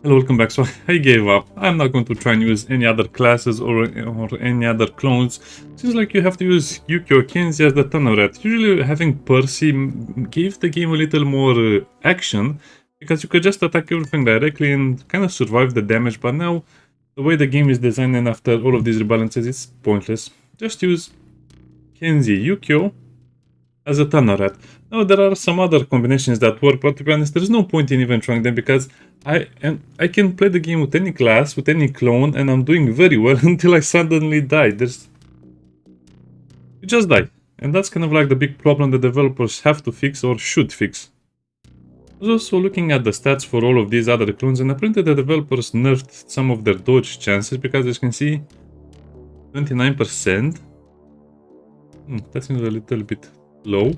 Hello, welcome back. So I gave up. I'm not going to try and use any other classes or any other clones. Seems like you have to use Yukio Kenzie as the Tanoret. Usually having Percy gave the game a little more action because you could just attack everything directly and kind of survive the damage. But now the way the game is designed and after all of these rebalances, it's pointless. Just use Kenzie Yukio as a Tanoret. Now there are some other combinations that work, but to be honest, there's no point in even trying them because I can play the game with any class, with any clone, and I'm doing very well until I suddenly die. You just die. And that's kind of like the big problem the developers have to fix or should fix. I was also looking at the stats for all of these other clones, and apparently the developers nerfed some of their dodge chances because as you can see, 29%. That seems a little bit low.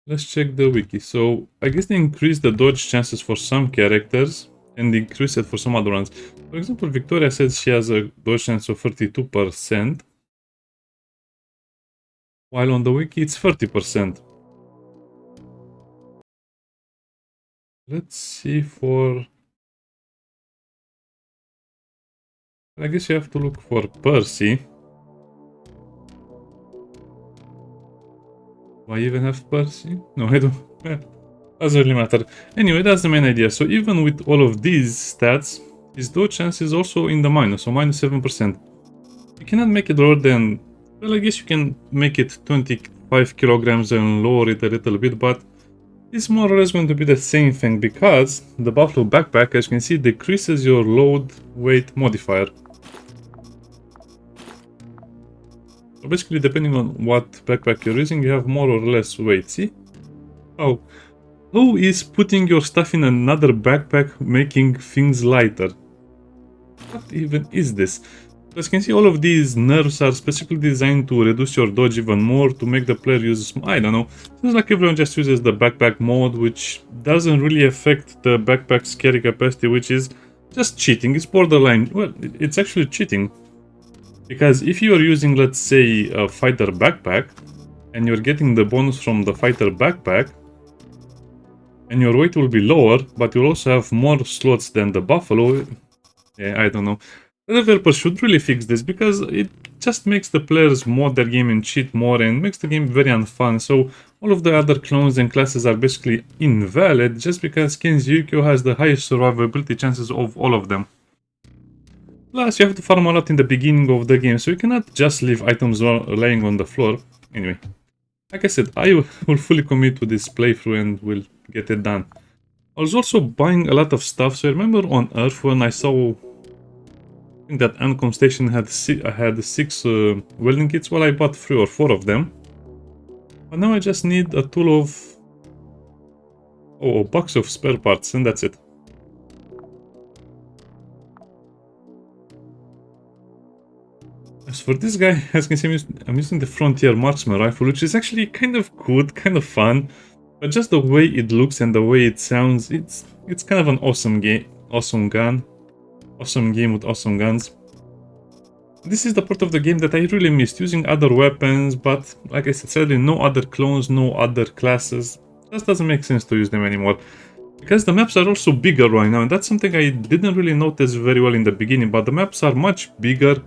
Let's check the wiki. So I guess they increased the dodge chances for some characters and decreased it for some other ones. For example, Victoria says she has a dodge chance of 32%, while on the wiki it's 30%. Let's see for... I guess you have to look for Percy. Do I even have Percy? No, I don't. Doesn't really matter. Anyway, that's the main idea. So even with all of these stats, his dodge chance is also in the minus, so minus 7%. You cannot make it lower than... Well, I guess you can make it 25 kilograms and lower it a little bit, but it's more or less going to be the same thing because the Buffalo backpack, as you can see, decreases your load weight modifier. So basically, depending on what backpack you're using, you have more or less weight. See? Oh. How is putting your stuff in another backpack making things lighter? What even is this? As you can see, all of these nerfs are specifically designed to reduce your dodge even more, to make the player use... I don't know. Seems like everyone just uses the backpack mode, which doesn't really affect the backpack's carry capacity, which is just cheating. It's borderline... Well, it's actually cheating. Because if you are using, let's say, a fighter backpack, and you're getting the bonus from the fighter backpack, and your weight will be lower, but you'll also have more slots than the Buffalo... Yeah, I don't know. The developers should really fix this because it just makes the players mod their game and cheat more and makes the game very unfun. So all of the other clones and classes are basically invalid just because Kenzie Yukio has the highest survivability chances of all of them. Plus, you have to farm a lot in the beginning of the game, so you cannot just leave items laying on the floor. Anyway, like I said, I will fully commit to this playthrough and will get it done. I was also buying a lot of stuff, so I remember on Earth when I saw... I think that Ancom station had 6 welding kits. Well, I bought 3 or 4 of them. But now I just need a tool of... Oh, a box of spare parts, and that's it. As for this guy, as you can see, I'm using the Frontier Marksman rifle, which is actually kind of good, kind of fun. But just the way it looks and the way it sounds, it's kind of an awesome game, awesome gun. Awesome game with awesome guns. This is the part of the game that I really missed, using other weapons, but like I said, sadly no other clones, no other classes. Just doesn't make sense to use them anymore. Because the maps are also bigger right now, and that's something I didn't really notice very well in the beginning, but the maps are much bigger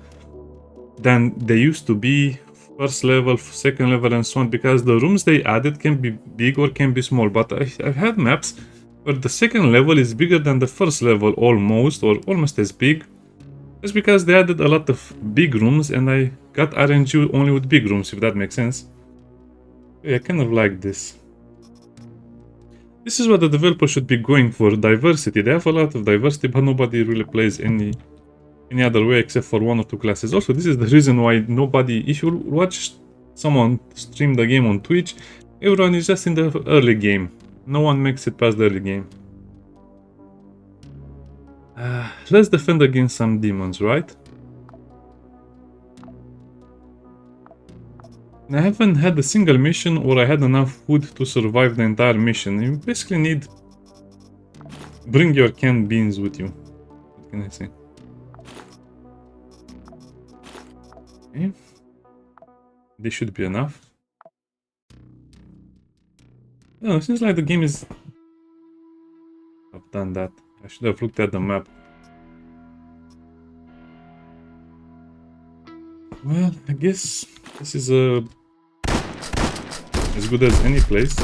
than they used to be, first level, second level and so on, because the rooms they added can be big or can be small, but I've had maps where the second level is bigger than the first level almost, or almost as big. Just because they added a lot of big rooms and I got RNG only with big rooms, if that makes sense. Yeah, I kind of like this. This is what the developer should be going for, diversity. They have a lot of diversity, but nobody really plays any other way except for 1 or 2 classes. Also, this is the reason why nobody... If you watch someone stream the game on Twitch, everyone is just in the early game. No one makes it past the early game. Let's defend against some demons, right? I haven't had a single mission or I had enough food to survive the entire mission. You basically need... Bring your canned beans with you. What can I say? Okay. This should be enough. No, it seems like the game is done that. I should have looked at the map. Well, I guess this is as good as any place.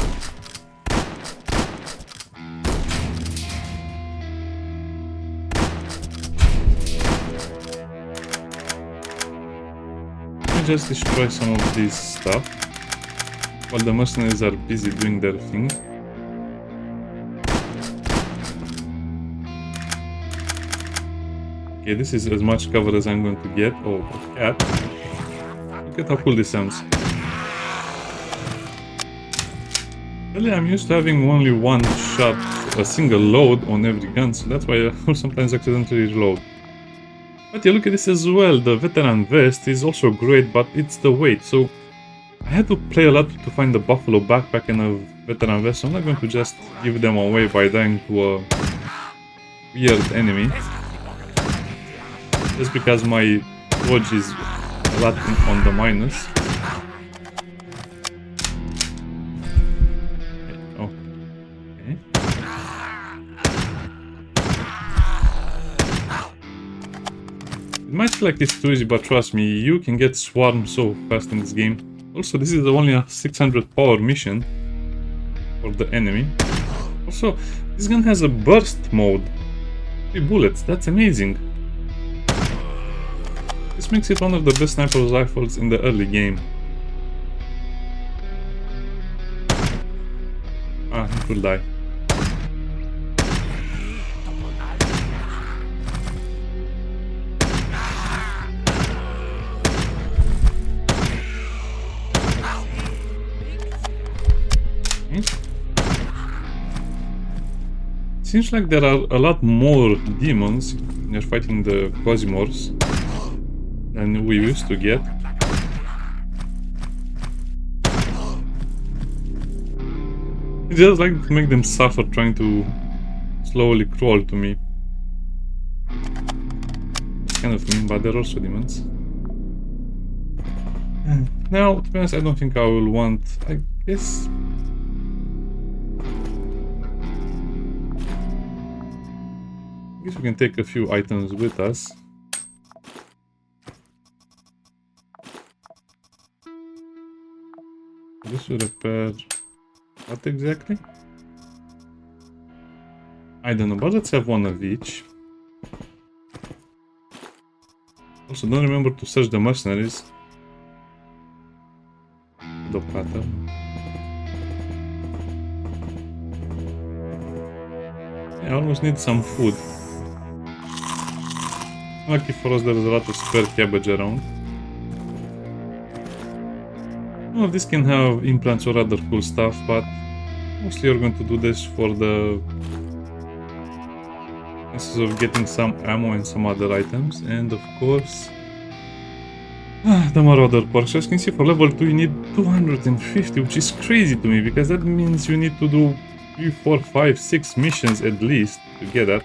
Let me just destroy some of this stuff while the mercenaries are busy doing their thing. Okay, this is as much cover as I'm going to get. Oh, a cat. Look at how cool this sounds. Really, I'm used to having only one shot, a single load on every gun, so that's why I sometimes accidentally reload. But yeah, look at this as well. The veteran vest is also great, but it's the weight. So I had to play a lot to find the buffalo backpack and a veteran vest, so I'm not going to just give them away by dying to a weird enemy. Just because my dodge is a lot on the minus. Oh. Okay. It might feel like it's too easy, but trust me, you can get swarmed so fast in this game. Also, this is only a 600 power mission for the enemy. Also, this gun has a burst mode. 3 bullets, that's amazing. This makes it one of the best sniper rifles in the early game. Ah, it will die. Seems like there are a lot more demons when you're fighting the QuasiMorphs than we used to get. It's just like to make them suffer trying to slowly crawl to me. It's kind of mean, but they're also demons. Now, to be honest, I don't think I will want... I guess we can take a few items with us. This will repair what exactly? I don't know, but let's have one of each. Also, don't remember to search the mercenaries. The pattern. I almost need some food. Lucky for us, there is a lot of spare cabbage around. Well, this can have implants or other cool stuff, but mostly you're going to do this for the chances of getting some ammo and some other items, and of course the Marauder perks. As you can see, for level 2 you need 250, which is crazy to me, because that means you need to do 3, 4, 5, 6 missions at least to get that.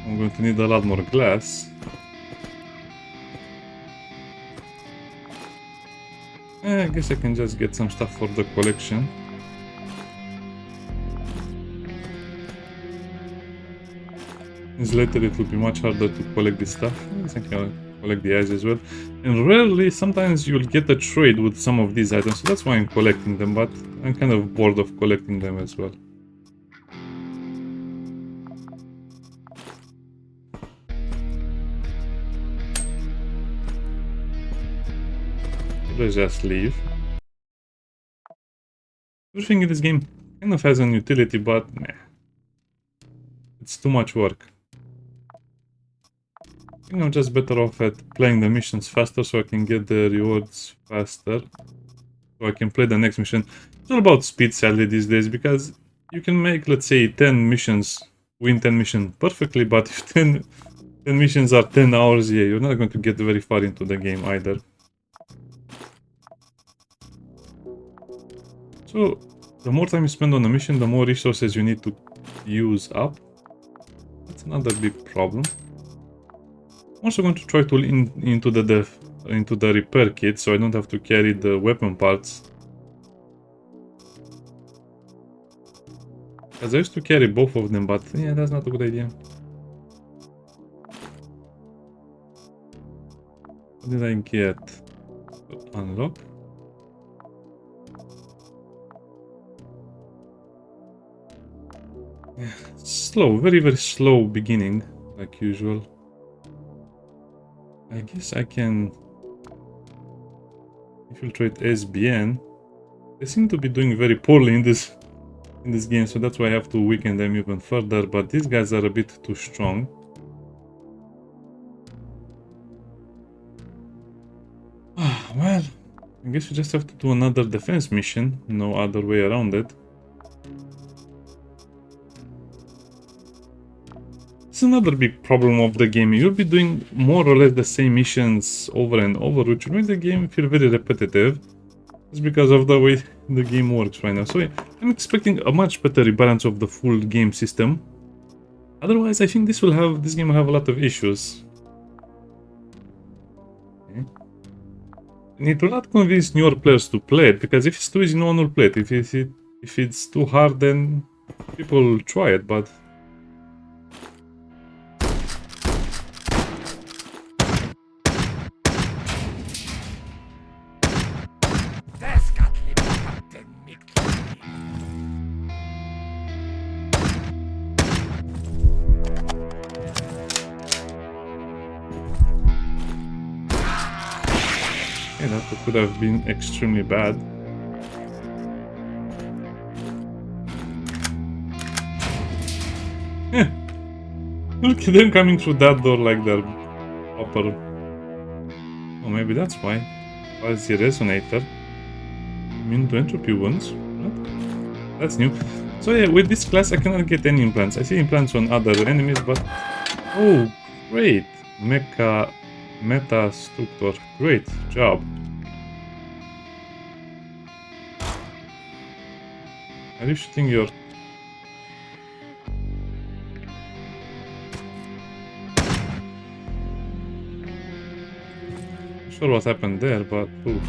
I'm going to need a lot more glass. I guess I can just get some stuff for the collection. Since later it will be much harder to collect this stuff. I think I'll collect the eyes as well. And rarely, sometimes you'll get a trade with some of these items, so that's why I'm collecting them, but I'm kind of bored of collecting them as well. Let's just leave. Everything in this game kind of has an utility, but meh. It's too much work. I think I'm just better off at playing the missions faster so I can get the rewards faster. So I can play the next mission. It's all about speed sadly these days, because you can make, let's say, 10 missions, win 10 missions perfectly, but if 10 missions are 10 hours, yeah, you're not going to get very far into the game either. So, the more time you spend on a mission, the more resources you need to use up. That's another big problem. I'm also going to try to lean into the repair kit, so I don't have to carry the weapon parts. Because I used to carry both of them, but yeah, that's not a good idea. What did I get? Unlock. Yeah, slow, very, very slow beginning, like usual. I guess I can infiltrate SBN. They seem to be doing very poorly in this game, so that's why I have to weaken them even further, but these guys are a bit too strong. Well, I guess we just have to do another defense mission, no other way around it. It's another big problem of the game. You'll be doing more or less the same missions over and over, which will make the game feel very repetitive. It's because of the way the game works right now. So yeah, I'm expecting a much better rebalance of the full game system. Otherwise, I think this game will have a lot of issues. Okay. And it will not convince newer players to play it, because if it's too easy, no one will play it. If it's too hard, then people will try it, but... Yeah, that could have been extremely bad. Yeah. Look at them coming through that door like they're proper. Oh, maybe that's why. Quasi-resonator. Immune to entropy wounds. What? That's new. So yeah, with this class I cannot get any implants. I see implants on other enemies, but... Oh, great! Meta structure. Great job. Are you shooting your... Not sure what happened there, but... Ooh.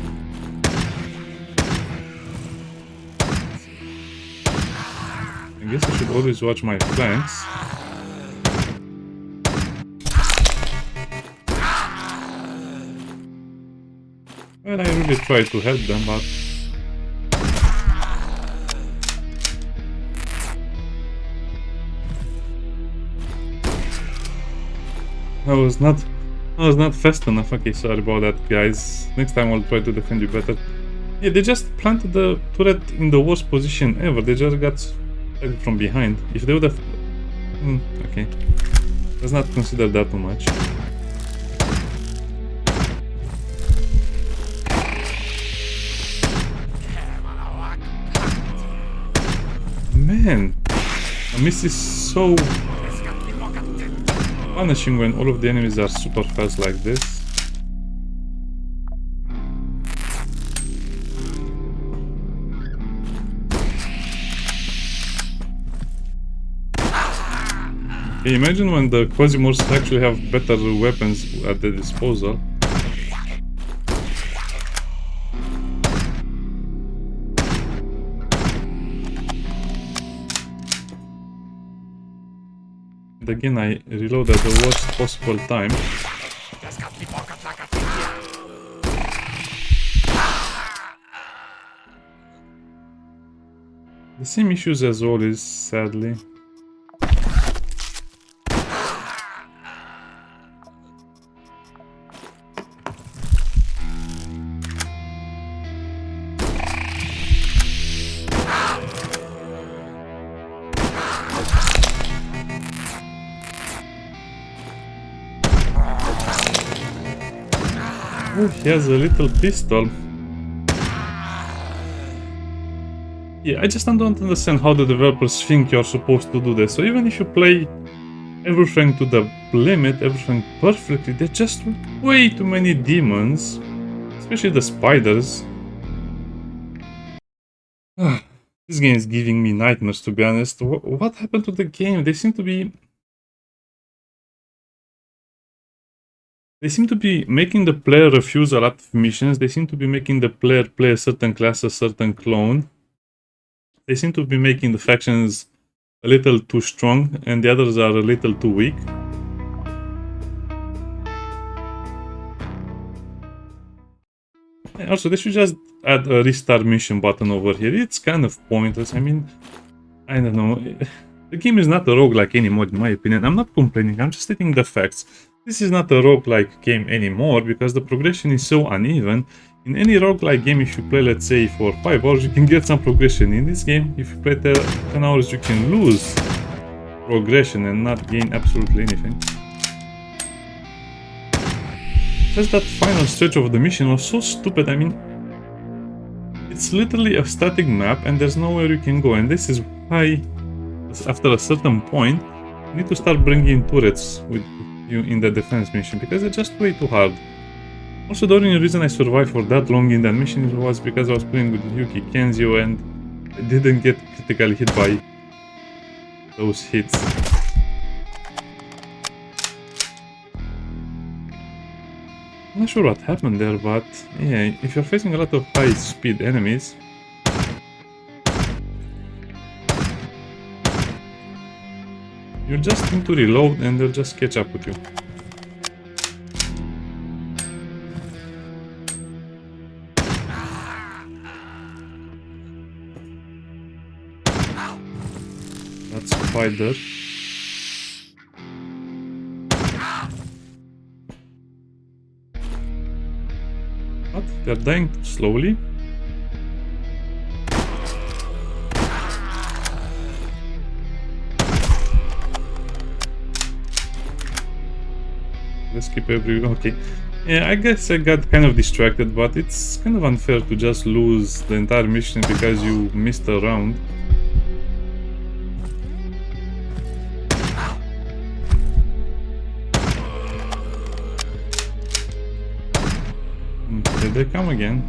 I guess I should always watch my flanks. Well, I really try to help them, but... I was not fast enough. Okay, sorry about that, guys. Next time I'll try to defend you better. Yeah, they just planted the turret in the worst position ever. They just got attacked from behind. If they would have... okay. Let's not consider that too much. Man, a miss is so punishing when all of the enemies are super fast like this. Okay, imagine when the QuasiMorphs actually have better weapons at their disposal. Again, I reload at the worst possible time. The same issues as always, sadly. Oh, he has a little pistol. Yeah, I just don't understand how the developers think you're supposed to do this. So even if you play everything to the limit, everything perfectly, there's just way too many demons. Especially the spiders. This game is giving me nightmares, to be honest. What happened to the game? They seem to be making the player refuse a lot of missions. They seem to be making the player play a certain class, a certain clone. They seem to be making the factions a little too strong and the others are a little too weak. And also, they should just add a restart mission button over here. It's kind of pointless. I mean, I don't know. The game is not a roguelike anymore, in my opinion. I'm not complaining, I'm just stating the facts. This is not a roguelike game anymore because the progression is so uneven. In any roguelike game, if you play, let's say, for 5 hours, you can get some progression. In this game, if you play 10 hours, you can lose progression and not gain absolutely anything. Just that final stretch of the mission was so stupid. I mean, it's literally a static map and there's nowhere you can go, and this is why after a certain point you need to start bringing turrets with you in the defense mission because they're just way too hard. Also, the only reason I survived for that long in that mission was because I was playing with Yuki Kenzie and I didn't get critically hit by those hits. I'm not sure what happened there, but yeah, if you're facing a lot of high speed enemies, you just need to reload and they'll just catch up with you. That's spider. What? They're dying too slowly? Let's keep okay. Yeah, I guess I got kind of distracted, but it's kind of unfair to just lose the entire mission because you missed a round. Did they come again?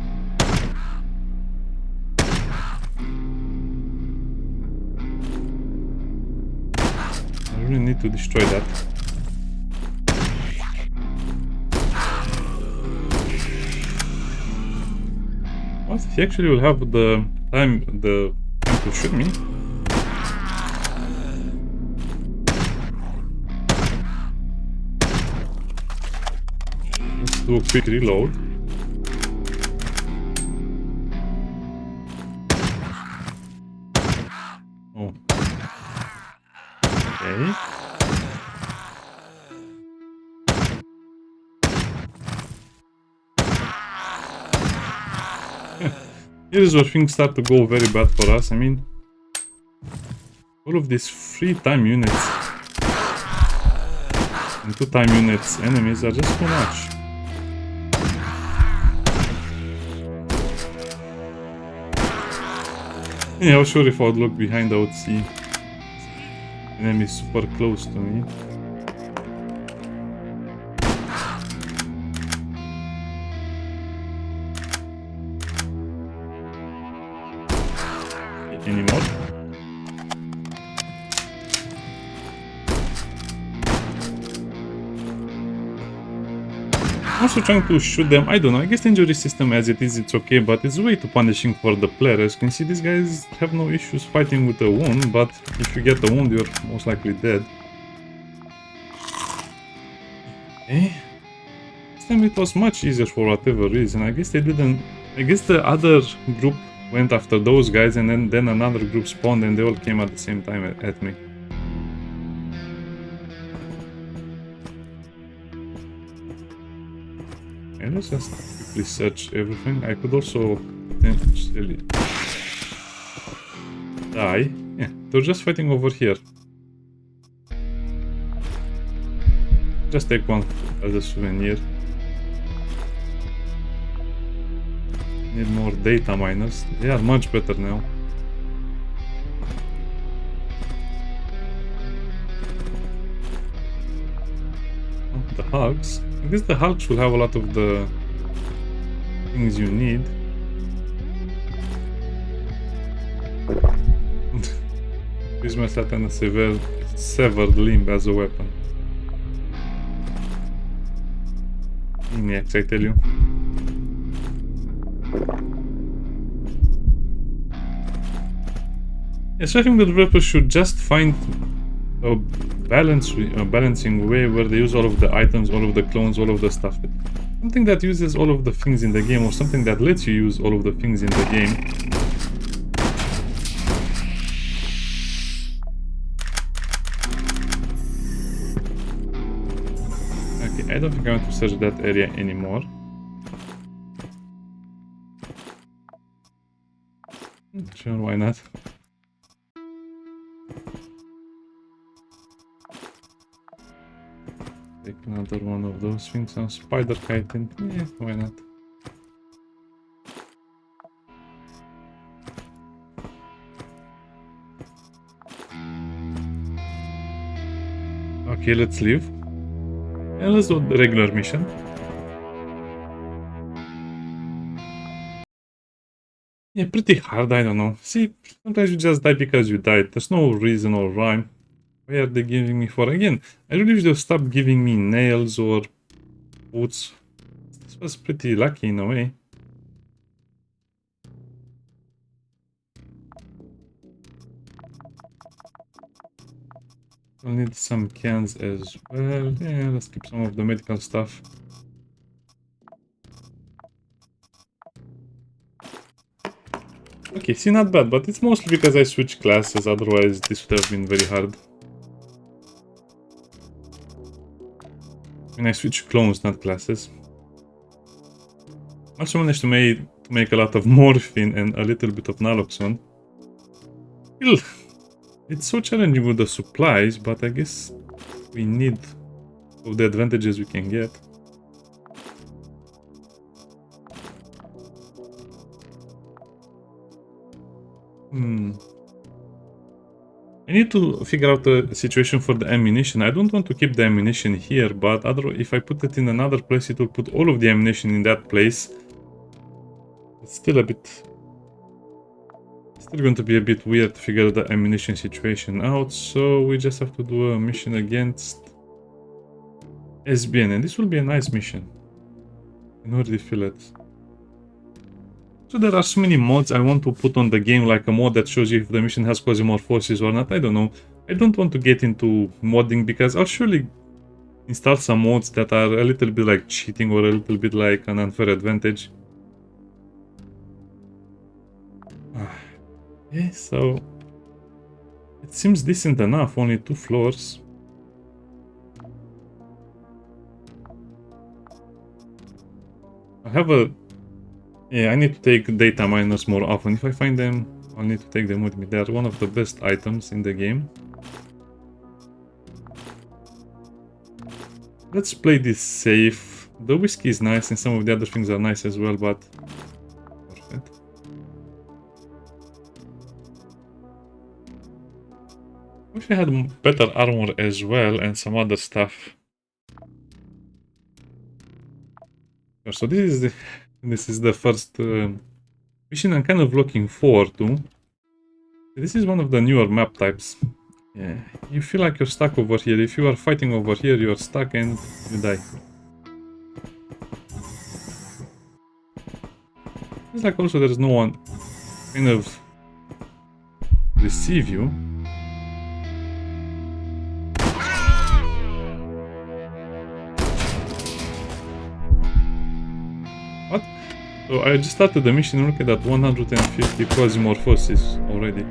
I really need to destroy that. What? He actually will have the time to shoot me? Let's do a quick reload. Oh. Okay. Here's where things start to go very bad for us. I mean, all of these 3-time units and 2-time units enemies are just too much. Yeah, I was sure if I would look behind I would see enemies super close to me. Anymore. I'm also trying to shoot them. I don't know, I guess the injury system as it is, it's okay, but it's way too punishing for the player. As you can see, these guys have no issues fighting with a wound, but if you get a wound, you're most likely dead. Okay. This time it was much easier for whatever reason. I guess they didn't... I guess the other group went after those guys and then another group spawned and they all came at the same time at me. Okay, let's just quickly search everything. I could also potentially die. Yeah, they're just fighting over here. Just take one as a souvenir. Need more data miners. They are much better now. Oh, the Hulks. I guess the Hulks will have a lot of the things you need. Use my Satan a severed limb as a weapon. Maniacs, I tell you. Yeah, so I think the developers should just find a balancing way where they use all of the items, all of the clones, all of the stuff. Something that uses all of the things in the game, or something that lets you use all of the things in the game. Okay, I don't think I want to search that area anymore. Sure, why not? Take another one of those things on spider chitin. Yeah, why not? Okay, let's leave. And let's do the regular mission. Yeah, pretty hard, I don't know. See, sometimes you just die because you died. There's no reason or rhyme. Why are they giving me for again? I really wish they'll stop giving me nails or boots. This was pretty lucky in a way. I'll need some cans as well. Yeah, let's keep some of the medical stuff. Okay, see, not bad, but it's mostly because I switched classes, otherwise this would have been very hard. I switched clones, not classes. Also managed to make a lot of morphine and a little bit of naloxone. Still, it's so challenging with the supplies, but I guess we need all the advantages we can get. I need to figure out the situation for the ammunition. I don't want to keep the ammunition here, but if I put it in another place, it will put all of the ammunition in that place. It's still going to be a bit weird to figure the ammunition situation out, so we just have to do a mission against SBN, and this will be a nice mission. I can already feel it. So there are so many mods I want to put on the game, like a mod that shows you if the mission has QuasiMorphosis or not. I don't know. I don't want to get into modding because I'll surely install some mods that are a little bit like cheating or a little bit like an unfair advantage. Okay, so it seems decent enough, only 2 floors. I have a... Yeah, I need to take data miners more often. If I find them, I'll need to take them with me. They are one of the best items in the game. Let's play this safe. The whiskey is nice and some of the other things are nice as well, but... Perfect. Wish I had better armor as well and some other stuff. So this is the first mission I'm kind of looking forward to. This is one of the newer map types. Yeah, you feel like you're stuck over here. If you are fighting over here, you're stuck and you die. It's like also there's no one kind of receive you. What? So I just started the mission and look at that, 150 QuasiMorphosis already.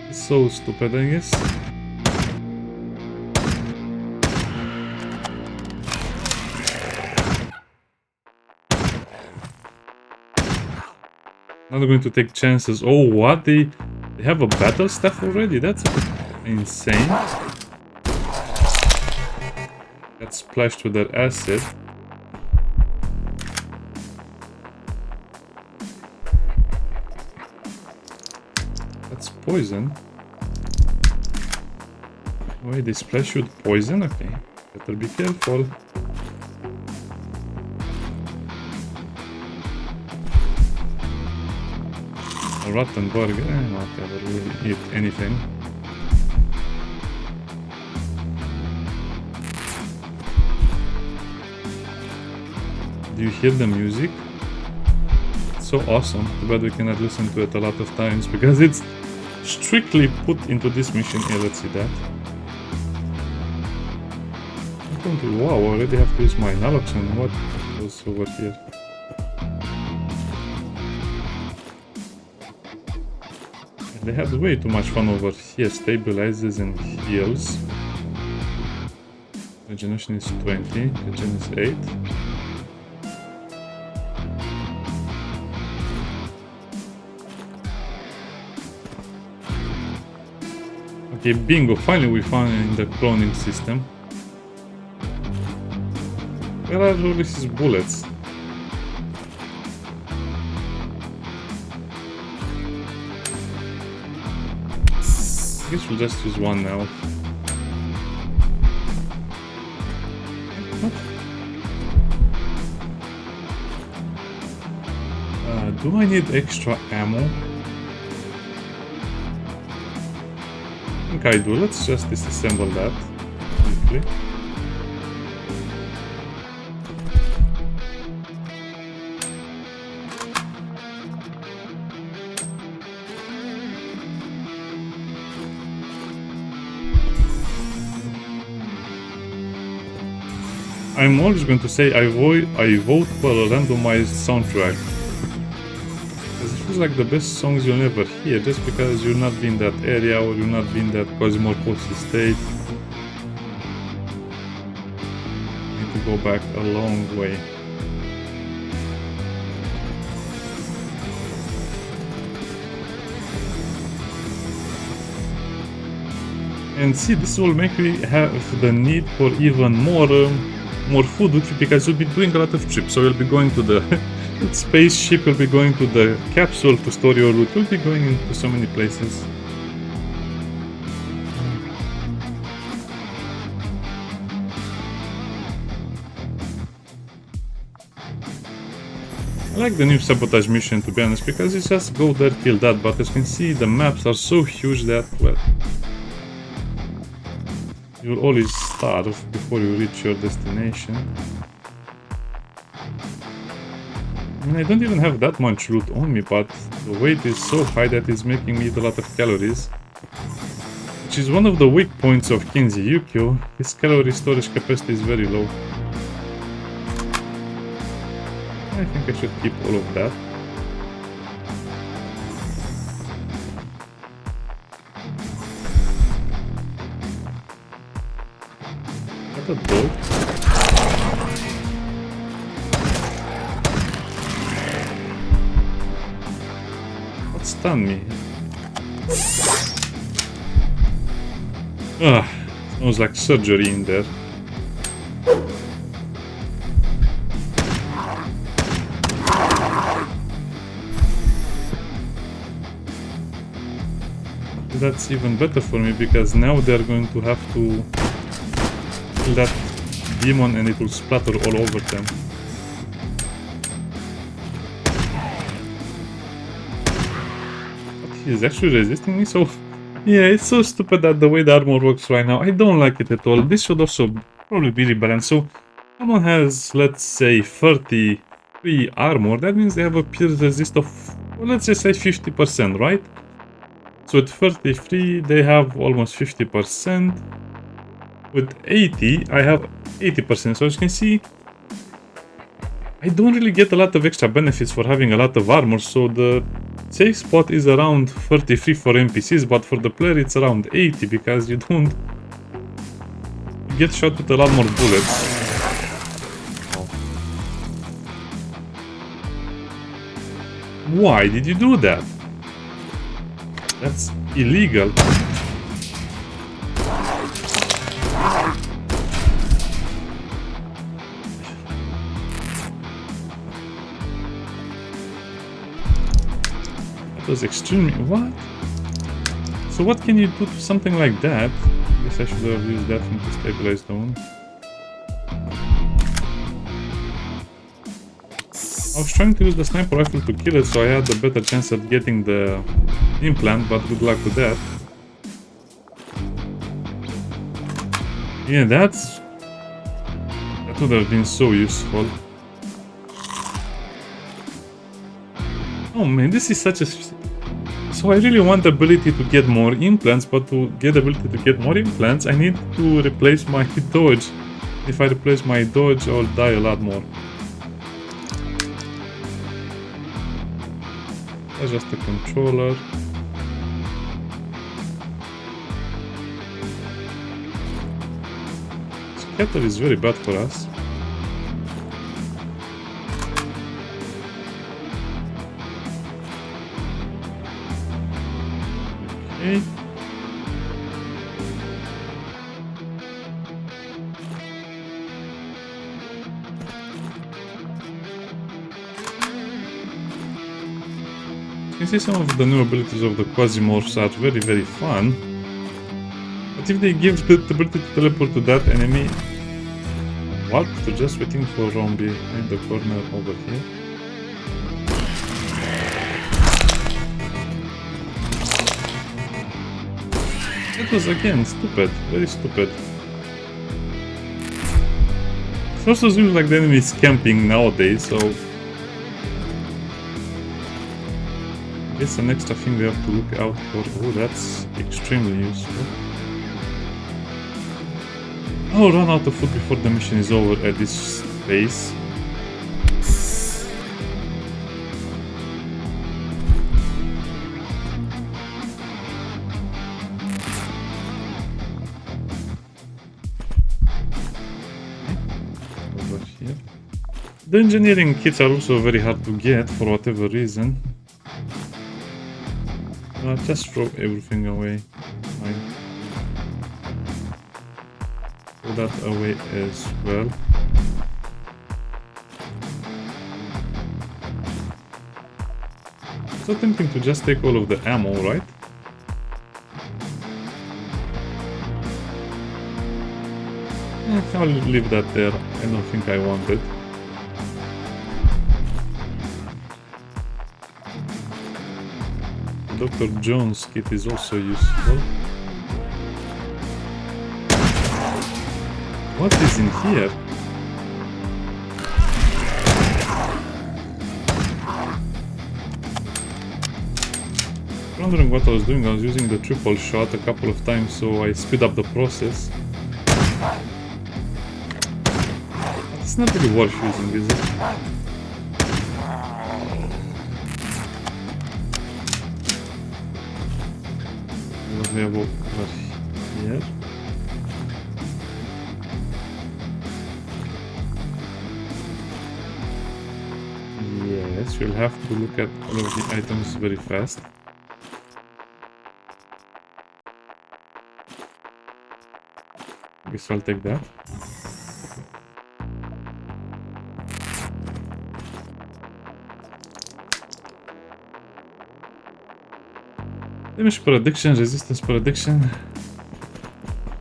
It's so stupid, I guess. Not going to take chances. Oh, what? They have a battle staff already? That's a bit insane. Got splashed with their acid. That's poison. Wait, they splash you with poison? Okay, better be careful. A rotten burger, not ever really eat anything. Do you hear the music? It's so awesome. Too bad we cannot listen to it a lot of times because it's strictly put into this mission. Here, let's see that. Wow, I already have to use my naloxone. What was over here? They had way too much fun over here. Stabilizes and heals. Regeneration is 20. Regen is 8. Okay, bingo. Finally we found the cloning system. Where are all these bullets? I guess we'll just use one now. Do I need extra ammo? I think I do. Let's just disassemble that quickly. I'm always going to say I vote for a randomized soundtrack. Because it feels like the best songs you'll never hear just because you'll not be in that area or you'll not be in that QuasiMorph state. I need to go back a long way. And see, this will make me have the need for even more food with you because you'll be doing a lot of trips. So you'll be going to the spaceship, you'll be going to the capsule to store your loot, you'll be going into so many places. I like the new sabotage mission, to be honest, because it's just go there, kill that, but as you can see the maps are so huge that, well, you'll always starve before you reach your destination. I mean, I don't even have that much loot on me, but the weight is so high that it's making me eat a lot of calories. Which is one of the weak points of Kenzie Yukio. His calorie storage capacity is very low. I think I should keep all of that. A dog. What stunned me? Sounds like surgery in there. That's even better for me because now they're going to have to kill that demon and it will splatter all over them. But he is actually resisting me, so yeah, it's so stupid that the way the armor works right now. I don't like it at all. This should also probably be rebalanced. So someone has, let's say, 33 armor. That means they have a pierce resist of, well, let's just say 50%, right? So at 33 they have almost 50%. With 80 I have 80%. So as you can see, I don't really get a lot of extra benefits for having a lot of armor. So the safe spot is around 33 for NPCs, but for the player it's around 80 because you don't get shot with a lot more bullets. Why did you do that? That's illegal. That was extremely... What? So what can you do to something like that? I guess I should have used that thing to stabilize the wound. I was trying to use the sniper rifle to kill it, so I had a better chance at getting the implant, but good luck with that. Yeah, that would have been so useful. Oh man, this is such a... So I really want the ability to get more implants, but to get the ability to get more implants, I need to replace my dodge. If I replace my dodge, I'll die a lot more. That's just a controller. Scatter is very bad for us. Okay. You can see some of the new abilities of the QuasiMorphs are very fun. But if they give the ability to teleport to that enemy, what? They're just waiting for from behind the corner over here. That was again stupid, very stupid. It also seems like the enemy is camping nowadays, so it's an extra thing we have to look out for. Oh, that's extremely useful. I'll run out of food before the mission is over at this phase. Over here. The engineering kits are also very hard to get for whatever reason. Just throw everything away. Fine. Throw that away as well. It's so tempting to just take all of the ammo, right? I'll leave that there. I don't think I want it. Dr. Jones' kit is also useful. What is in here? Wondering what I was doing. I was using the triple shot a couple of times, so I speed up the process. It's not really worth using, is it? What we have over here? Yes, you'll have to look at all of the items very fast. Guess I'll take that. Damage prediction, resistance prediction.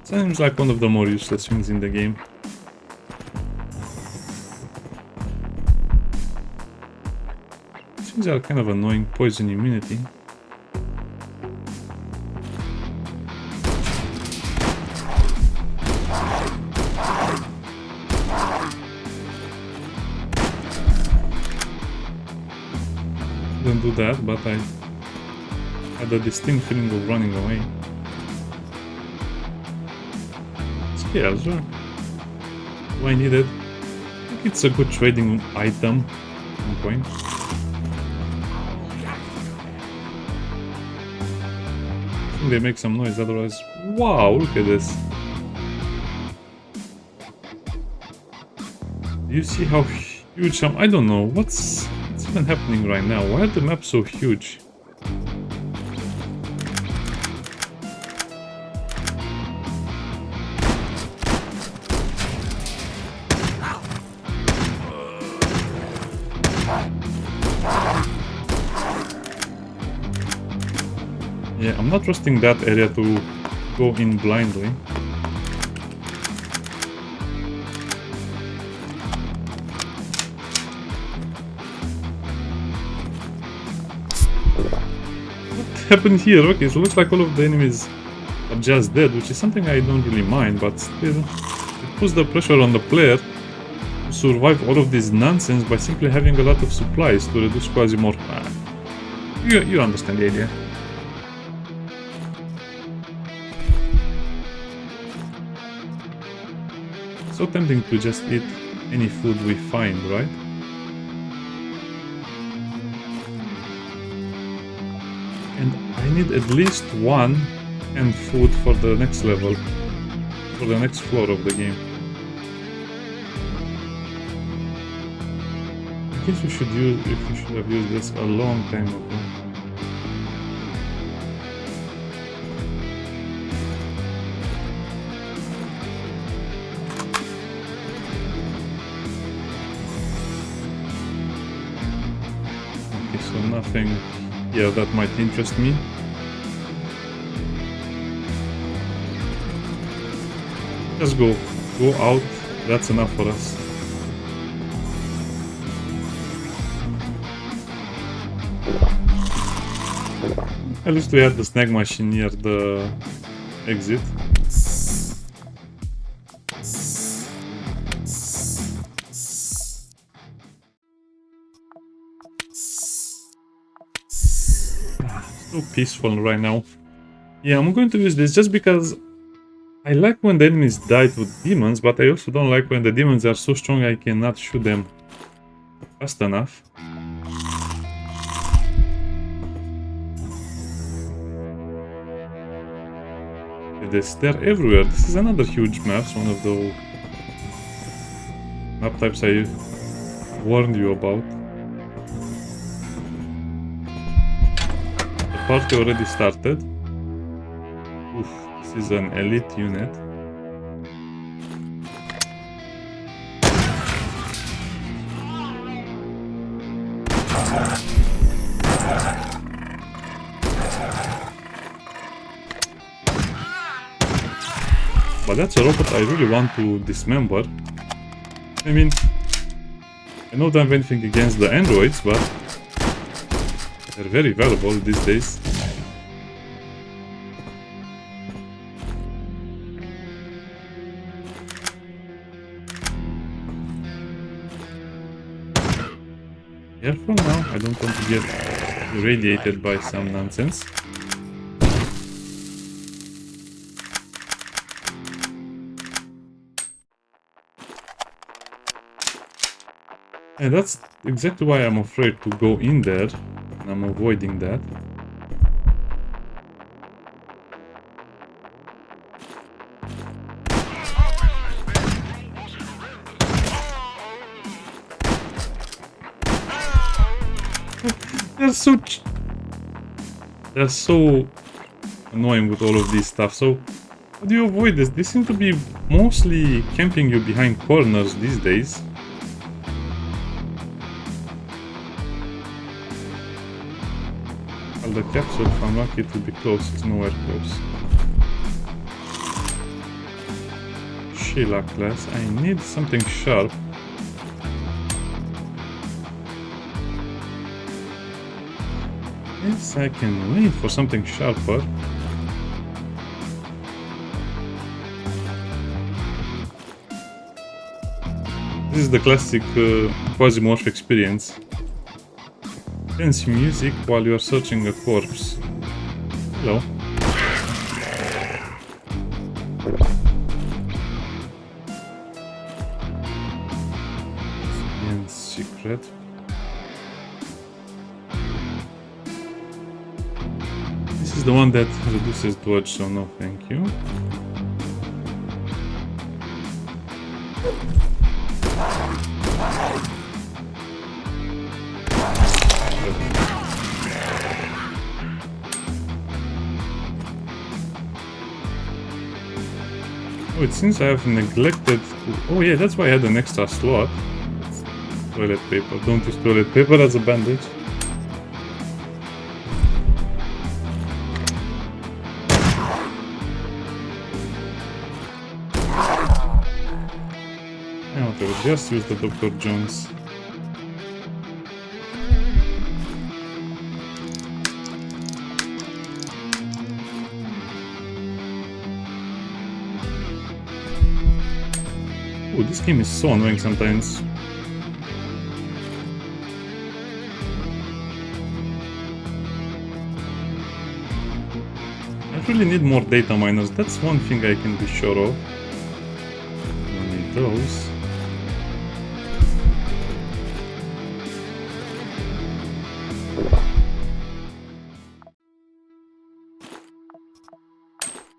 Seems like one of the more useless things in the game. Things are kind of annoying. Poison immunity. Didn't do that, but I had a distinct feeling of running away. Scales, sure. Do I need it? I think it's a good trading item. One point. I think they make some noise, otherwise. Wow, look at this. Do you see how huge I don't know. What's even happening right now? Why are the maps so huge? Yeah, I'm not trusting that area to go in blindly. What happened here? Okay, so it looks like all of the enemies are just dead, which is something I don't really mind, but still, it puts the pressure on the player to survive all of this nonsense by simply having a lot of supplies to reduce QuasiMorph. You understand the idea. So tempting to just eat any food we find, right? And I need at least one canned food for the next level, for the next floor of the game. I guess we should have used this a long time ago. Okay, so nothing here that might interest me. Just go out, that's enough for us. At least we had the snack machine near the exit. So peaceful right now. Yeah, I'm going to use this just because I like when the enemies die to demons, but I also don't like when the demons are so strong I cannot shoot them fast enough. They're everywhere. This is another huge map, one of the map types I warned you about. The party already started. Oof, this is an elite unit. But that's a robot I really want to dismember. I mean, I don't have anything against the androids, but they're very valuable these days. Careful now, I don't want to get irradiated by some nonsense. And that's exactly why I'm afraid to go in there, and I'm avoiding that. They're so annoying with all of this stuff. So how do you avoid this? They seem to be mostly camping you behind corners these days. The capsule, if I'm lucky, to be close, it's nowhere close. Sheila class, I need something sharp. Yes, I can wait for something sharper. This is the classic QuasiMorph experience. Tense music while you are searching a corpse. Hello. And secret. This is the one that reduces dodge, so no thank you. Oh, it seems I have neglected to... Oh yeah, that's why I had an extra slot. Toilet paper. Don't use toilet paper as a bandage. Yeah, whatever. Just use the Dr. Jones. Oh, this game is so annoying sometimes. really need more data miners. That's one thing I can be sure of. Don't need those.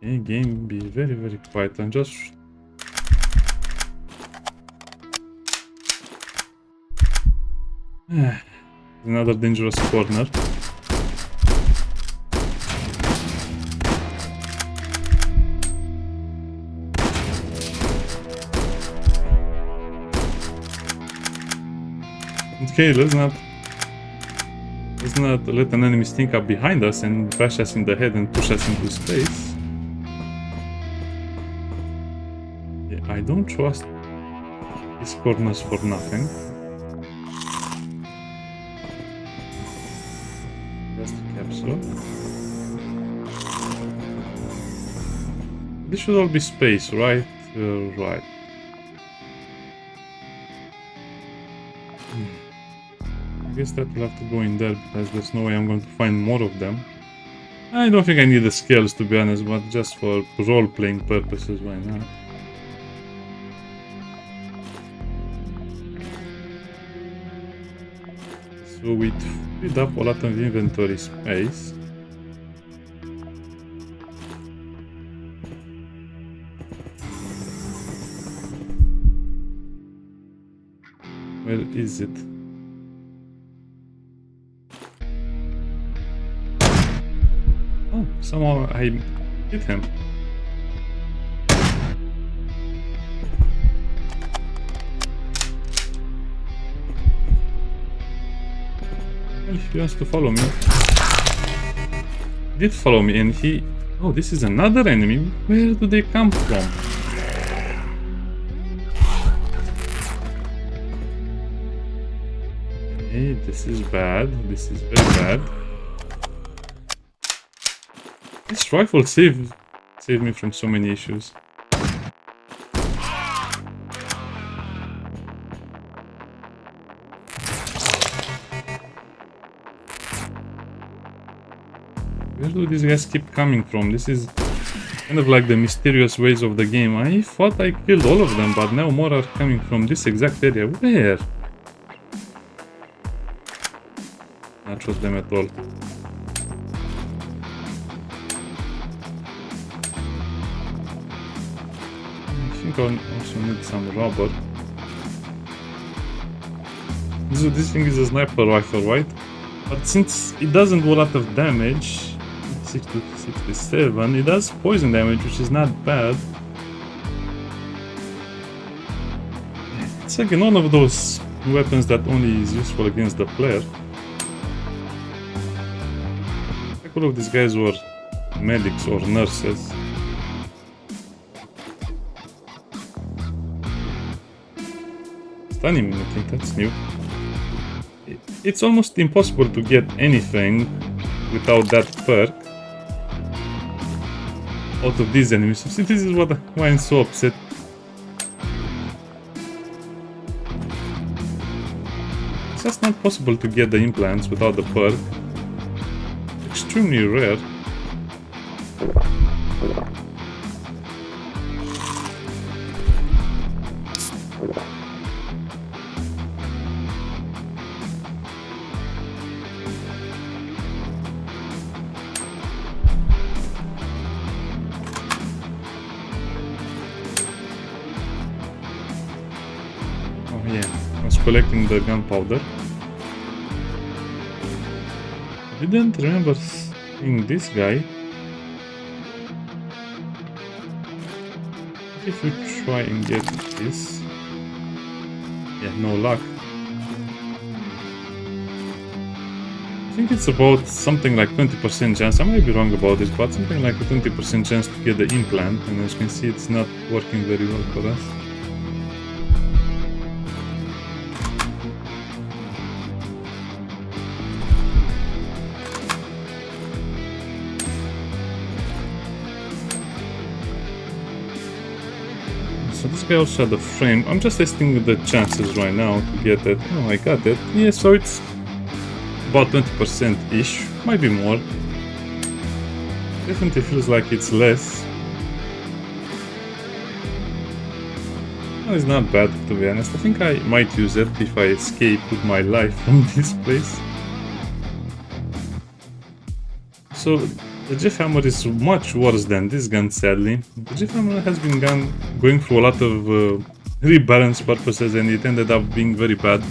Okay, game be very, very quiet and just... Another dangerous corner. Okay, let's not let an enemy sneak up behind us and bash us in the head and push us into space. Yeah, I don't trust these corners for nothing. Just a capsule. This should all be space, right? Right. I guess that will have to go in there because there's no way I'm going to find more of them. I don't think I need the scales, to be honest, but just for role-playing purposes, why not? So we freed up a lot of inventory space. Where is it? Oh, somehow I hit him. Well, if he wants to follow me. He did follow me and he... Oh, this is another enemy. Where do they come from? Okay, this is bad. This is very bad. This rifle saved me from so many issues. Where do these guys keep coming from? This is kind of like the mysterious ways of the game. I thought I killed all of them, but now more are coming from this exact area. Where? Not trust them at all. I think I also need some rubber. This thing is a sniper rifle, right? But since it doesn't do a lot of damage, 67, it does poison damage, which is not bad. It's like one of those weapons that only is useful against the player. A couple of these guys were medics or nurses. Stunning, I think that's new. It's almost impossible to get anything without that perk out of these enemies. See, this is why I'm so upset. It's just not possible to get the implants without the perk. Extremely rare. Collecting the gunpowder. I didn't remember seeing this guy. If we try and get this. Yeah, no luck. I think it's about something like 20% chance. I might be wrong about this, but something like a 20% chance to get the implant, and as you can see, it's not working very well for us. So this guy also had a frame. I'm just testing the chances right now to get it. Oh, I got it. Yeah, so it's about 20%-ish. Might be more. Definitely feels like it's less. No, it's not bad, to be honest. I think I might use it if I escape with my life from this place. So, the Jeff Hammer is much worse than this gun, sadly. The Jeff Hammer has been going through a lot of rebalance purposes, and it ended up being very bad.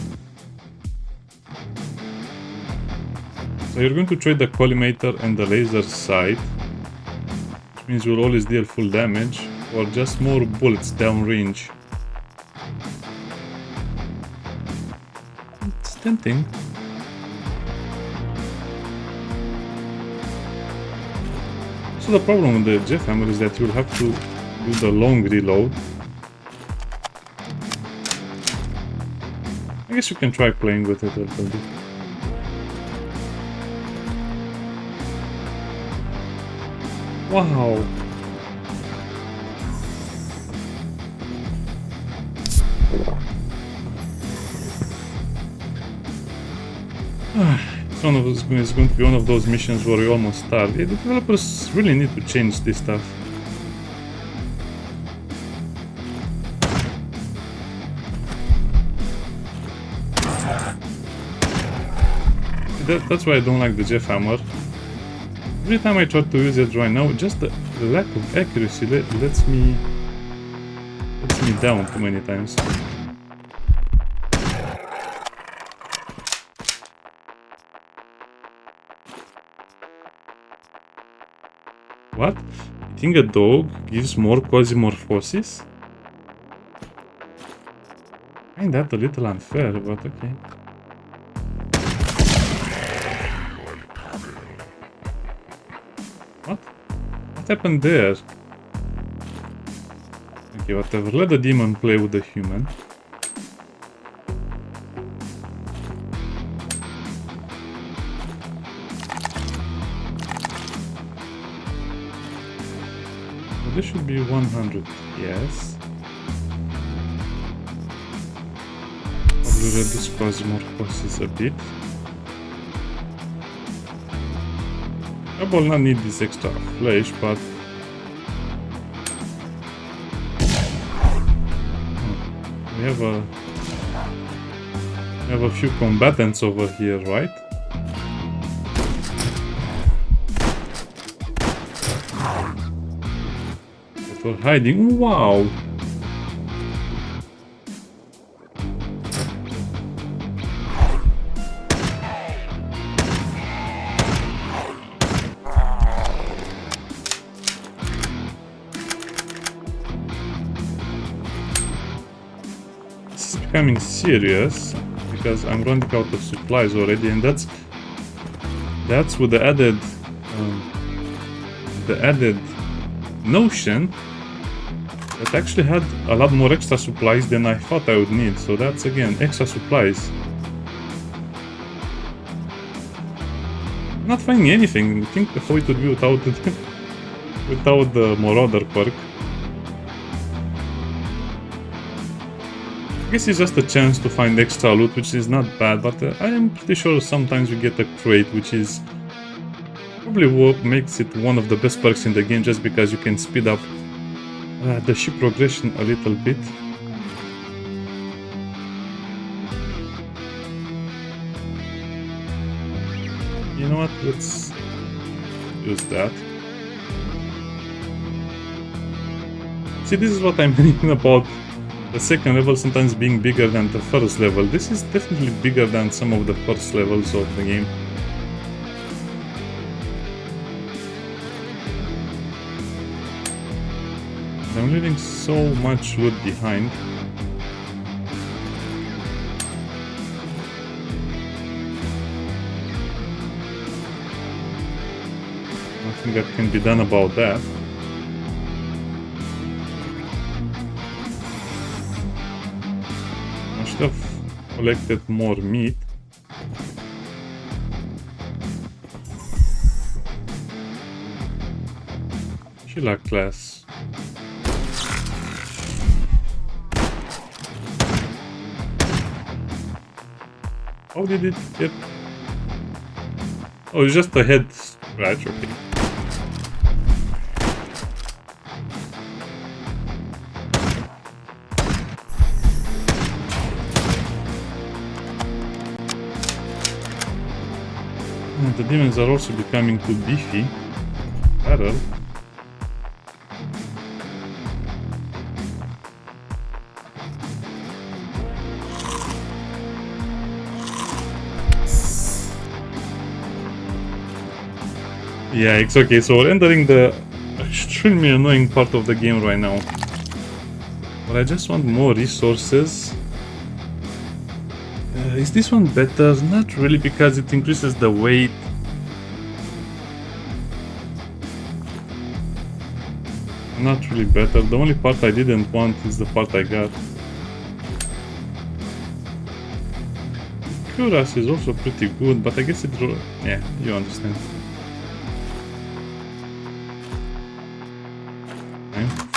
So you're going to trade the collimator and the laser sight, which means you'll always deal full damage, or just more bullets downrange. It's tempting. So the problem with the Jeff Hammer is that you'll have to do the long reload. I guess you can try playing with it a little bit. Wow! It's going to be one of those missions where you almost start. The developers really need to change this stuff. That's why I don't like the Jeff Hammer. Every time I try to use it right now, just the lack of accuracy lets me down too many times. What? Eating a dog gives more QuasiMorphosis? I find that a little unfair, but okay. What? What happened there? Okay, whatever. Let the demon play with the human. This should be 100, yes. Probably reduce QuasiMorphosis a bit. I will not need this extra flesh, but... We have a few combatants over here, right? For hiding. Wow! This is becoming serious because I'm running out of supplies already, and that's with the added notion that actually had a lot more extra supplies than I thought I would need. So that's again extra supplies. I'm not finding anything. Think how it would be without it, without the Marauder perk. I guess it's just a chance to find extra loot, which is not bad, but I am pretty sure sometimes you get a crate, which is probably what makes it one of the best perks in the game, just because you can speed up the ship progression a little bit. You know what, let's use that. See, this is what I'm thinking about the second level sometimes being bigger than the first level. This is definitely bigger than some of the first levels of the game. I'm leaving so much loot behind. Nothing that can be done about that. I should have collected more meat. Sheila class. How did it get... Oh, it's just a head scratch, okay. And the demons are also becoming too beefy. Barrel. Yeah, it's okay. So we're entering the extremely annoying part of the game right now. But I just want more resources. Is this one better? Not really, because it increases the weight. Not really better. The only part I didn't want is the part I got. Cuirass is also pretty good, but I guess it... yeah, you understand.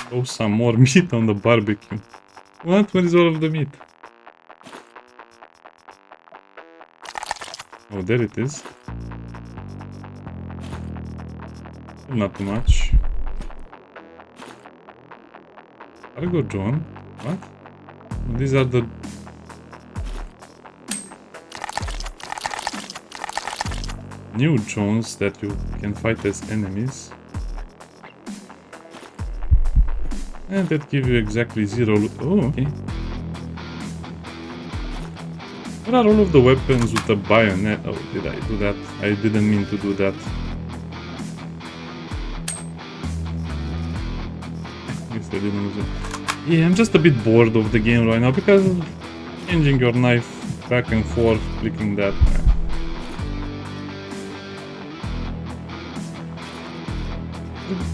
Throw some more meat on the barbecue. What? Where is all of the meat? Oh, there it is. Not too much. Cargo drone? What? These are the... new drones that you can fight as enemies. And that give you exactly 0 loot. Oh, okay. What are all of the weapons with the bayonet? Oh, did I do that? I didn't mean to do that. Yes, I didn't use it. Yeah, I'm just a bit bored of the game right now because changing your knife back and forth, clicking that.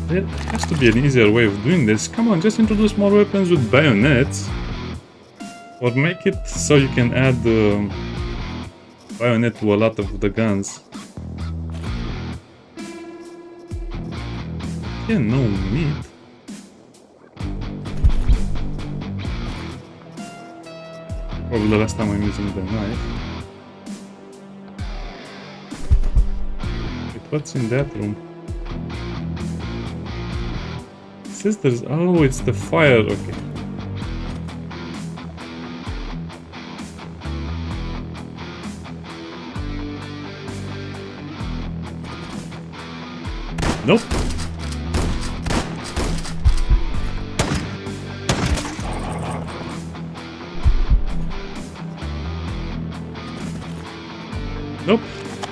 There has to be an easier way of doing this. Come on, just introduce more weapons with bayonets. Or make it so you can add bayonet to a lot of the guns. Yeah, no meat. Probably the last time I'm using the knife. Wait, what's in that room? It says there's... oh, it's the fire, okay. Nope. Nope.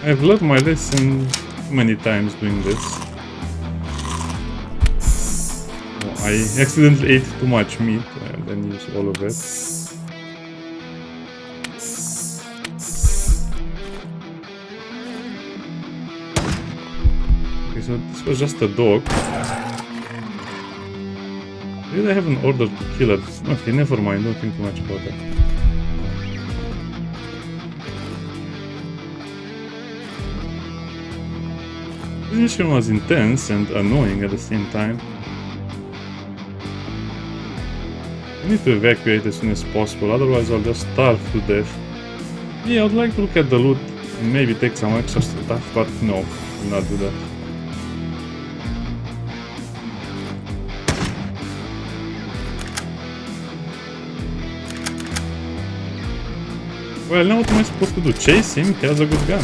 I've learned my lesson many times doing this. Oh, I accidentally ate too much meat and then used all of it. So this was just a dog. Did I have an order to kill it? Okay, never mind, don't think too much about that. This mission was intense and annoying at the same time. I need to evacuate as soon as possible, otherwise I'll just starve to death. Yeah, I'd like to look at the loot and maybe take some extra stuff, but no, I'll not do that. Well, now what am I supposed to do? Chase him? He has a good gun.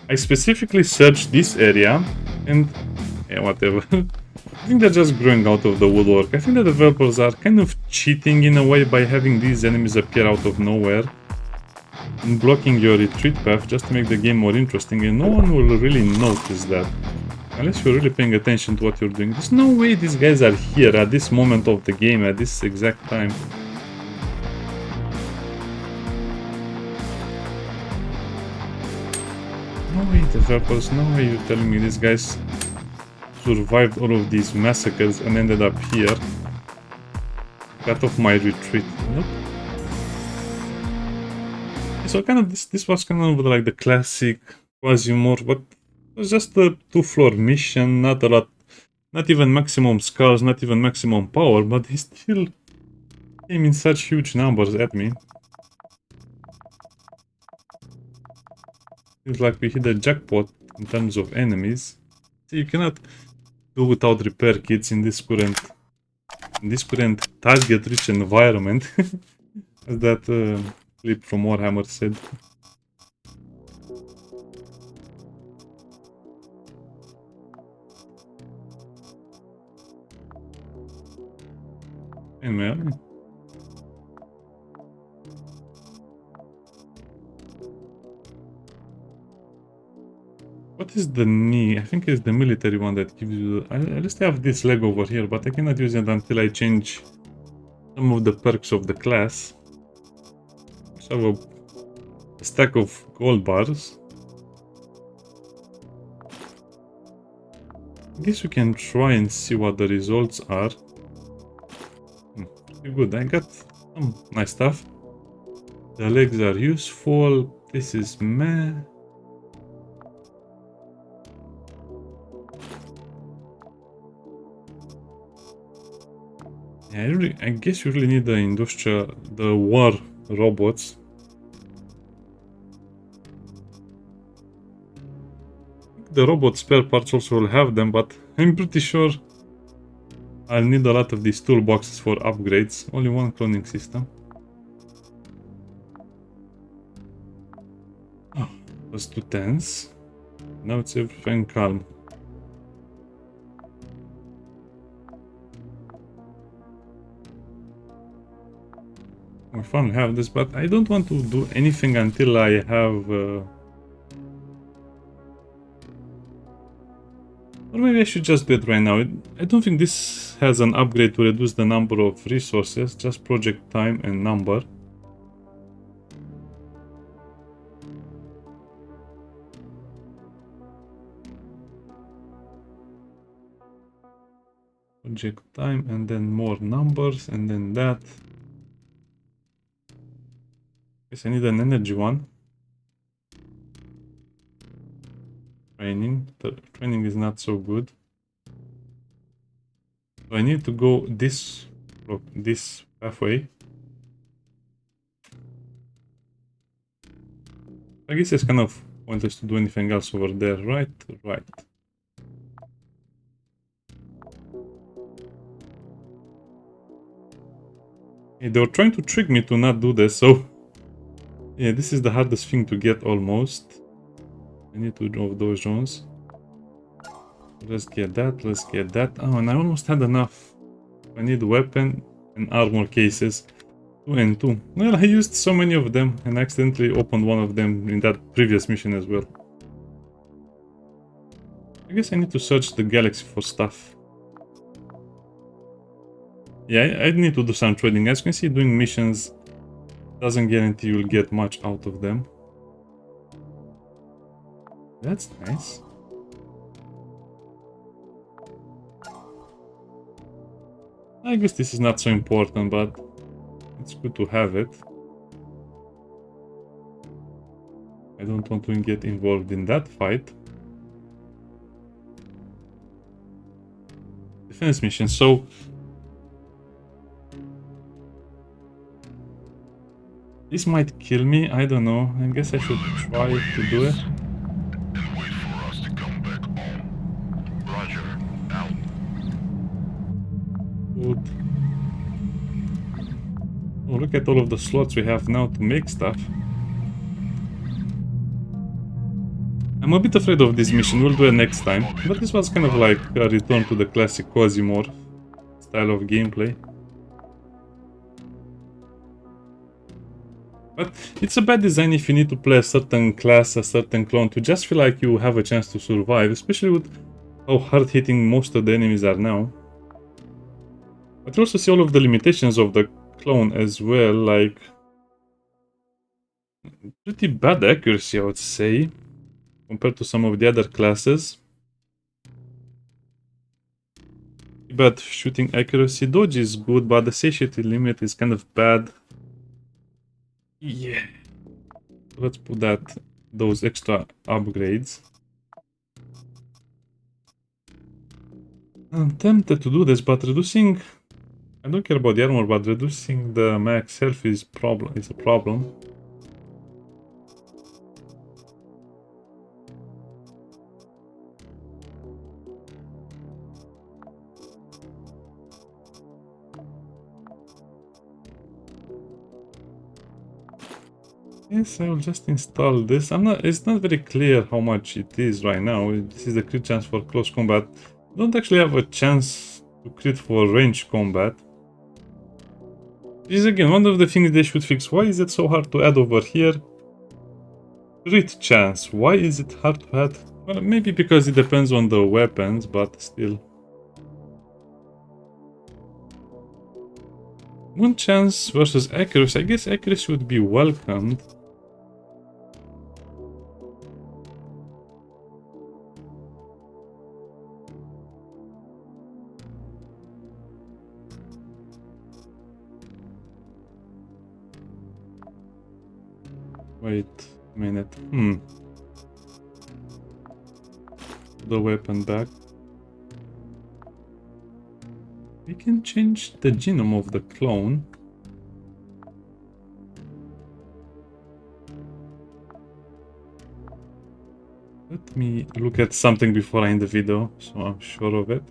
I specifically searched this area and... yeah, whatever. I think they're just growing out of the woodwork. I think the developers are kind of cheating in a way by having these enemies appear out of nowhere and blocking your retreat path just to make the game more interesting, and no one will really notice that unless you're really paying attention to what you're doing. There's no way these guys are here at this moment of the game, at this exact time. No way, developers, no way you're telling me these guys survived all of these massacres and ended up here. Cut off my retreat. Nope. So kind of this was kind of like the classic QuasiMorph, but it was just a 2-floor mission, not a lot, not even maximum skulls, not even maximum power, but he still came in such huge numbers at me. Feels like we hit a jackpot in terms of enemies. See, you cannot do without repair kits in this current target-rich environment, as that clip from Warhammer said. Anyway, what is the knee? I think it's the military one that gives you... I just have this leg over here, but I cannot use it until I change some of the perks of the class. So I have a stack of gold bars. I guess we can try and see what the results are. Pretty good. I got some nice stuff. The legs are useful. This is meh. Yeah, I guess you really need the war robots. The robot spare parts also will have them, but I'm pretty sure I'll need a lot of these toolboxes for upgrades. Only one cloning system. Oh, was too tense. Now it's everything calm. We finally have this, but I don't want to do anything until I have... Or maybe I should just do it right now. I don't think this has an upgrade to reduce the number of resources, just project time and number. Project time and then more numbers and then that. Guess I need an energy one. Training. The training is not so good. So I need to go this pathway. I guess it's kind of pointless to do anything else over there, right? Right. Yeah, they were trying to trick me to not do this, so... Yeah, this is the hardest thing to get almost. I need to drop those zones. Let's get that, let's get that. Oh, and I almost had enough. I need weapon and armor cases. 2 and 2. Well, I used so many of them and accidentally opened one of them in that previous mission as well. I guess I need to search the galaxy for stuff. Yeah, I need to do some trading. As you can see, doing missions doesn't guarantee you'll get much out of them. That's nice. I guess this is not so important, but it's good to have it. I don't want to get involved in that fight. Defense mission, so... This might kill me, I don't know. I guess I should try to do it. Good. Oh, look at all of the slots we have now to make stuff. I'm a bit afraid of this mission, we'll do it next time. But this was kind of like a return to the classic QuasiMorph style of gameplay. But it's a bad design if you need to play a certain class, a certain clone, to just feel like you have a chance to survive, especially with how hard-hitting most of the enemies are now. But you also see all of the limitations of the clone as well, like... pretty bad accuracy, I would say, compared to some of the other classes. But shooting accuracy, dodge is good, but the satiety limit is kind of bad. Yeah. Let's put those extra upgrades. I'm tempted to do this, but reducing... I don't care about the armor, but reducing the max health is a problem. Yes, I will just install this. It's not very clear how much it is right now. This is the crit chance for close combat. Don't actually have a chance to crit for range combat. This is again one of the things they should fix. Why is it so hard to add over here? Crit chance. Why is it hard to add? Well, maybe because it depends on the weapons, but still. Wound chance versus accuracy. I guess accuracy would be welcomed. Wait a minute. The weapon back. We can change the genome of the clone. Let me look at something before I end the video, so I'm sure of it.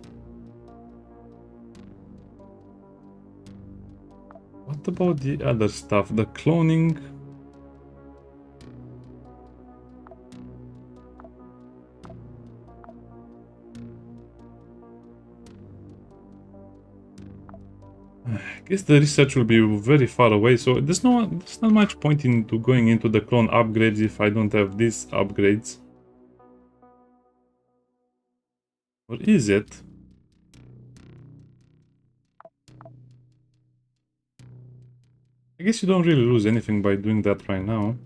What about the other stuff? The cloning. I guess the research will be very far away, so there's not much point into going into the clone upgrades if I don't have these upgrades. Or is it? I guess you don't really lose anything by doing that right now.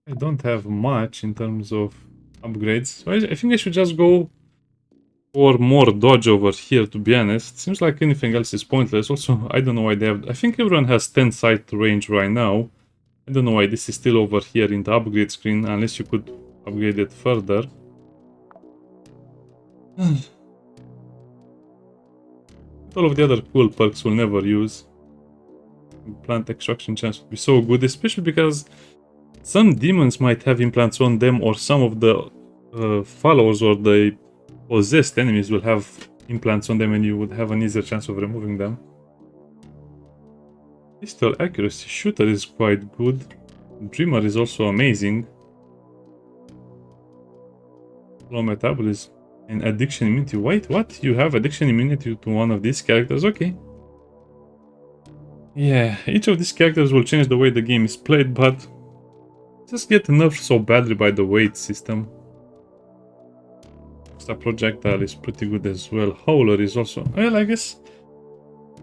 I don't have much in terms of upgrades, so I think I should just go for more dodge over here, to be honest. Seems like anything else is pointless. Also, I don't know why they have... I think everyone has 10 sight range right now. I don't know why this is still over here in the upgrade screen, unless you could upgrade it further. All of the other cool perks we'll never use. Plant extraction chance would be so good, especially because some demons might have implants on them, or some of the followers or the possessed enemies will have implants on them, and you would have an easier chance of removing them. Pistol accuracy. Shooter is quite good. Dreamer is also amazing. Low metabolism and addiction immunity. Wait, what? You have addiction immunity to one of these characters? Okay. Yeah, each of these characters will change the way the game is played, but just get nerfed so badly by the weight system. Extra projectile is pretty good as well. Howler is also... Well, I guess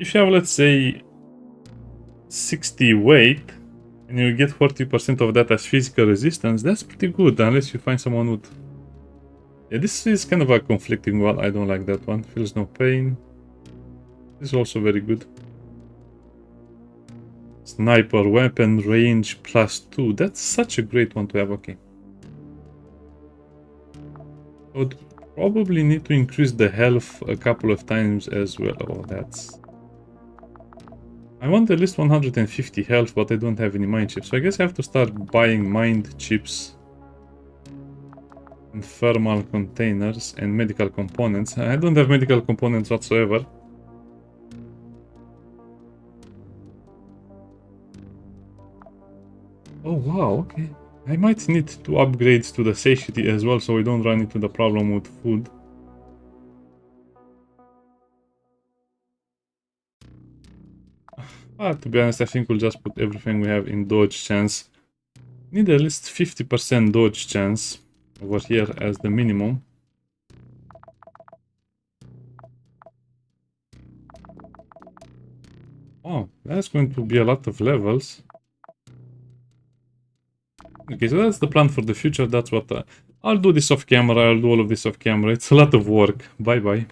if you have, let's say, 60 weight, and you get 40% of that as physical resistance, that's pretty good, unless you find someone with... Yeah, this is kind of a conflicting one. I don't like that one. Feels no pain. This is also very good. Sniper weapon range +2. That's such a great one to have. Okay. I would probably need to increase the health a couple of times as well. Oh, that's... I want at least 150 health, but I don't have any mind chips. So I guess I have to start buying mind chips. And thermal containers and medical components. I don't have medical components whatsoever. Oh wow, okay. I might need 2 upgrades to the satiety as well, so we don't run into the problem with food. But to be honest, I think we'll just put everything we have in dodge chance. Need at least 50% dodge chance over here as the minimum. Oh, that's going to be a lot of levels. Okay, so that's the plan for the future. That's what I'll do this off camera. I'll do all of this off camera. It's a lot of work. Bye bye.